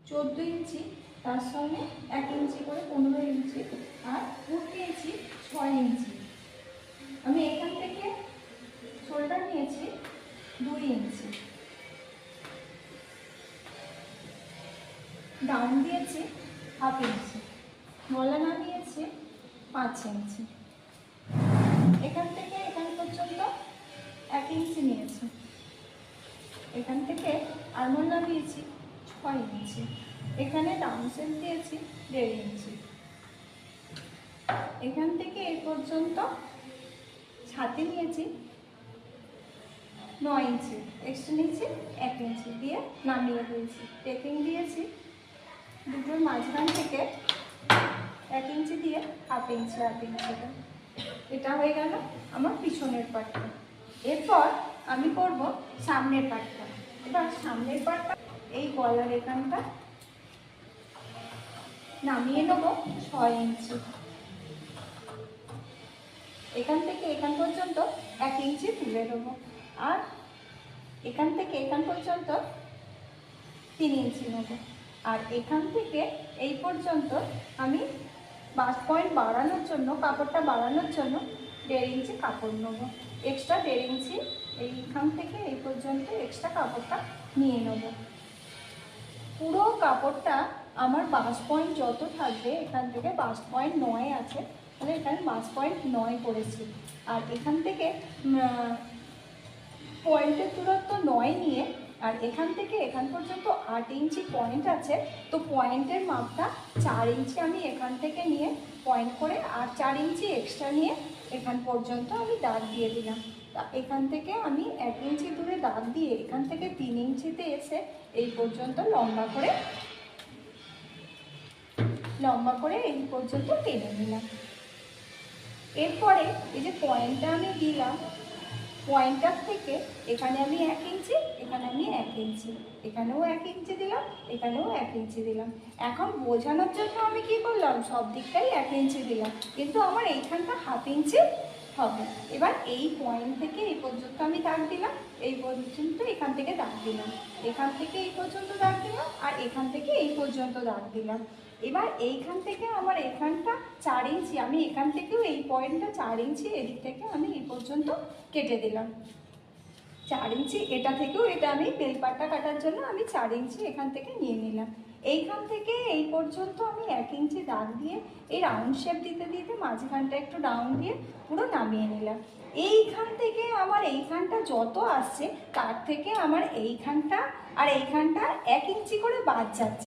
14 ইঞ্চি, তার সঙ্গে 1 ইঞ্চি করে 15 ইঞ্চি, আর ফুট নিয়েছি 6 ইঞ্চি। আমি এখান থেকে শোল্ডার নিয়েছি 2 ইঞ্চি, ডাউন দিয়েছি 1/2 ইঞ্চি, গলা নামিয়েছি 5 ইঞ্চি। এখান থেকে এখান পর্যন্ত 1 ইঞ্চি নিয়েছি, এখান থেকে আরমোল নামিয়েছি 6 ইঞ্চি, এখানে ডাউন সেল দিয়েছি 1.5 ইঞ্চি। এখান থেকে এই পর্যন্ত ছাতি নিয়েছি 9 ইঞ্চি, এক্সট্রা নিয়েছি 1 ইঞ্চি দিয়ে নামিয়ে দিয়েছি। টেপিং দিয়েছি দুটোর মাঝখান থেকে 1 ইঞ্চি দিয়ে 1/2 ইঞ্চি 1/2 ইঞ্চিটা। এটা হয়ে গেল আমার পিছনের পাটটা। এরপর আমি করব সামনের পাটটা। এবার সামনের পাটটা এই গলার এখানটা নামিয়ে নেব 6 ইঞ্চি, এখান থেকে এখান পর্যন্ত 1 ইঞ্চি তুলে দেবো, আর এখান থেকে এখান পর্যন্ত 3 ইঞ্চি নেব, আর এখান থেকে এই পর্যন্ত আমি বাস পয়েন্ট বাড়ানোর জন্য, কাপড়টা বাড়ানোর জন্য 1.5 ইঞ্চি কাপড় নেব। এক্সট্রা 1.5 ইঞ্চি এইখান থেকে এই পর্যন্ত এক্সট্রা কাপড়টা নিয়ে নেব। পুরো কাপড়টা আমার বাস পয়েন্ট যত থাকবে, এখান থেকে বাস পয়েন্ট 9 আছে, তাহলে এখানে বাস পয়েন্ট 9 করেছি। আর এখান থেকে পয়েন্টের দূরত্ব 9 নিয়ে, আর এখান থেকে এখান পর্যন্ত 8 ইঞ্চি পয়েন্ট আছে, তো পয়েন্টের মাপটা 4 ইঞ্চি আমি এখান থেকে নিয়ে পয়েন্ট করে, আর 4 ইঞ্চি এক্সট্রা নিয়ে এখান পর্যন্ত আমি দাগ দিয়ে দিলাম। তা এখান থেকে আমি 1 ইঞ্চি দূরে দাগ দিয়ে এখান থেকে 3 ইঞ্চিতে এসে এই পর্যন্ত লম্বা করে এই পর্যন্ত টেনে নিলাম। এরপরে এই যে পয়েন্টটা আমি দিলাম, পয়েন্টার থেকে এখানে আমি 1 ইঞ্চি, এখানে আমি 1 ইঞ্চি, এখানেও 1 ইঞ্চি দিলাম, এখানেও 1 ইঞ্চি দিলাম। এখন বোঝানোর জন্য আমি কি করলাম, সব দিকটাই 1 ইঞ্চি দিলাম, কিন্তু আমার এইখানটা 1/2 ইঞ্চি হবে। এবার এই পয়েন্ট থেকে এই পর্যন্ত আমি দাগ দিলাম, এই পর্যন্ত এখান থেকে দাগ দিলাম, এখান থেকে এই পর্যন্ত দাগ দিলাম, আর এখান থেকে এই পর্যন্ত দাগ দিলাম। এবার এইখান থেকে আমার এখানটা 4 ইঞ্চি, আমি এখান থেকেও এই পয়েন্টটা 4 ইঞ্চি, এদিক থেকে আমি এই পর্যন্ত কেটে দিলাম 4 ইঞ্চি। এটা থেকেও এটা আমি বেলপাটটা কাটার জন্য আমি 4 ইঞ্চি এখান থেকে নিয়ে নিলাম। এইখান থেকে এই পর্যন্ত আমি 1 ইঞ্চি দাগ দিয়ে এই রাউন্ড শেপ দিতে দিতে মাঝখানটা একটু ডাউন দিয়ে পুরো নামিয়ে নিলাম। এইখান থেকে আমার এইখানটা যত আসছে, তার থেকে আমার এইখানটা আর এইখানটা 1 ইঞ্চি করে বাদ যাচ্ছে।